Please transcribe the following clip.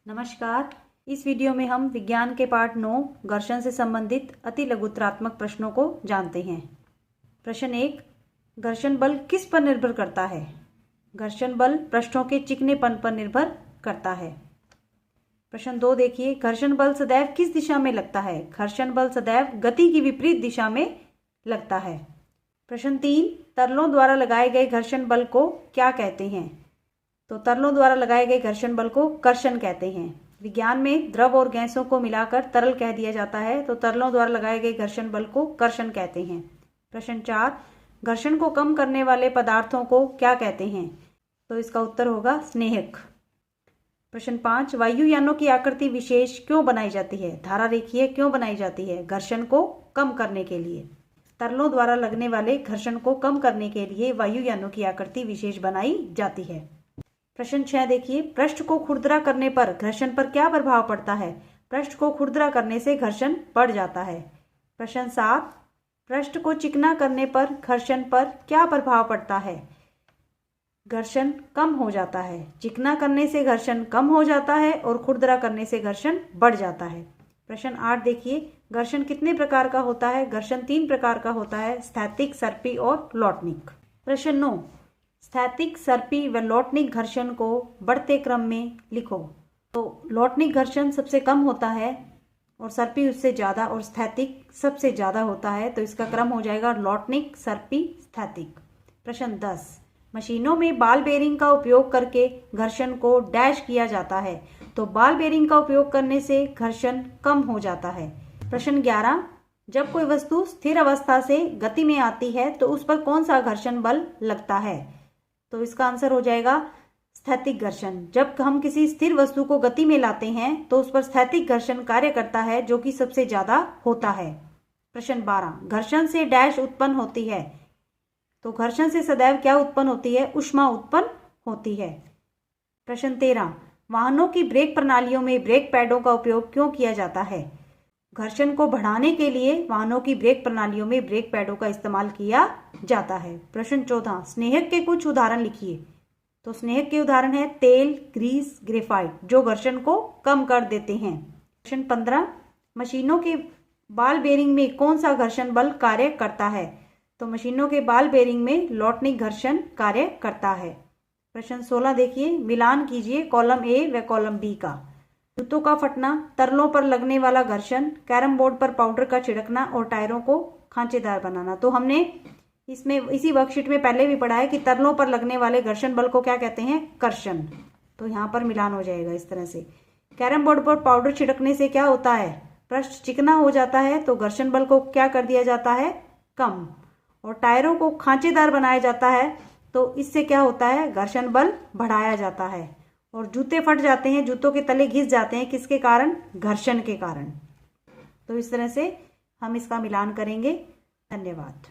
नमस्कार। इस वीडियो में हम विज्ञान के पाठ 9 घर्षण से संबंधित अति लघुत्तरात्मक प्रश्नों को जानते हैं। प्रश्न 1, घर्षण बल किस पर निर्भर करता है? घर्षण बल पृष्ठों के चिकनेपन पर निर्भर करता है। प्रश्न 2 देखिए, घर्षण बल सदैव किस दिशा में लगता है? घर्षण बल सदैव गति की विपरीत दिशा में लगता है। प्रश्न 3, तरलों द्वारा लगाए गए घर्षण बल को क्या कहते हैं? तो तरलों द्वारा लगाए गए घर्षण बल को कर्षण कहते हैं। विज्ञान में द्रव और गैसों को मिलाकर तरल कह दिया जाता है, तो तरलों द्वारा लगाए गए घर्षण बल को कर्षण कहते हैं। प्रश्न 4, घर्षण को कम करने वाले पदार्थों को क्या कहते हैं? तो इसका उत्तर होगा स्नेहक। प्रश्न 5, वायुयानों की आकृति विशेष क्यों बनाई जाती है? धारा रेखीय क्यों बनाई जाती है? घर्षण को कम करने के लिए। तरलों द्वारा लगने वाले घर्षण को कम करने के लिए वायुयानों की आकृति विशेष बनाई जाती है। प्रश्न 6 देखिए, पृष्ठ को खुरदरा करने पर घर्षण पर क्या प्रभाव पड़ता है? पृष्ठ को खुरदरा करने से घर्षण बढ़ जाता है। प्रश्न 7, पृष्ठ को चिकना करने पर घर्षण पर क्या प्रभाव पड़ता है? घर्षण कम हो जाता है। चिकना करने से घर्षण कम हो जाता है और खुरदरा करने से घर्षण बढ़ जाता है। प्रश्न 8 देखिए, घर्षण कितने प्रकार का होता है? घर्षण 3 प्रकार का होता है, स्थैतिक, सर्पी और लौटनिक। प्रश्न 9, स्थैतिक, सर्पी व लौटनिक घर्षण को बढ़ते क्रम में लिखो। तो लौटनिक घर्षण सबसे कम होता है और सर्पी उससे ज्यादा और स्थैतिक सबसे ज्यादा होता है, तो इसका क्रम हो जाएगा लौटनिक, सर्पी, स्थैतिक। प्रश्न 10, मशीनों में बॉल बेयरिंग का उपयोग करके घर्षण को डैश किया जाता है, तो बॉल बेयरिंग का उपयोग करने से घर्षण कम हो जाता है। प्रश्न 11, जब कोई वस्तु स्थिर अवस्था से गति में आती है तो उस पर कौन सा घर्षण बल लगता है? तो इसका आंसर हो जाएगा स्थैतिक घर्षण। जब हम किसी स्थिर वस्तु को गति में लाते हैं तो उस पर स्थैतिक घर्षण कार्य करता है, जो कि सबसे ज्यादा होता है। प्रश्न 12, घर्षण से डैश उत्पन्न होती है, तो घर्षण से सदैव क्या उत्पन्न होती है? ऊष्मा उत्पन्न होती है। प्रश्न 13, वाहनों की ब्रेक प्रणालियों में ब्रेक पैडों का उपयोग क्यों किया जाता है? घर्षण को बढ़ाने के लिए वाहनों की ब्रेक प्रणालियों में ब्रेक पैडों का इस्तेमाल किया जाता है। प्रश्न 14, स्नेहक के कुछ उदाहरण लिखिए। तो स्नेहक के उदाहरण है तेल, ग्रीस, ग्रेफाइट, जो घर्षण को कम कर देते हैं। प्रश्न 15, मशीनों के बॉल बेयरिंग में कौन सा घर्षण बल कार्य करता है? तो मशीनों के बॉल बेयरिंग में लौटनिक घर्षण कार्य करता है। प्रश्न 16 देखिए, मिलान कीजिए कॉलम ए व कॉलम बी का। जूतों का फटना, तरलों पर लगने वाला घर्षण, कैरम बोर्ड पर पाउडर का छिड़कना और टायरों को खांचेदार बनाना। तो हमने इसमें इसी वर्कशीट में पहले भी पढ़ा है कि तरलों पर लगने वाले घर्षण बल को क्या कहते हैं? कर्षण। तो यहाँ पर मिलान हो जाएगा इस तरह से। कैरम बोर्ड पर पाउडर छिड़कने से क्या होता है? पृष्ठ चिकना हो जाता है, तो घर्षण बल को क्या कर दिया जाता है? कम। और टायरों को खांचेदार बनाया जाता है, तो इससे क्या होता है? घर्षण बल बढ़ाया जाता है। और जूते फट जाते हैं, जूतों के तले घिस जाते हैं, किसके कारण? घर्षण के कारण। तो इस तरह से हम इसका मिलान करेंगे। धन्यवाद।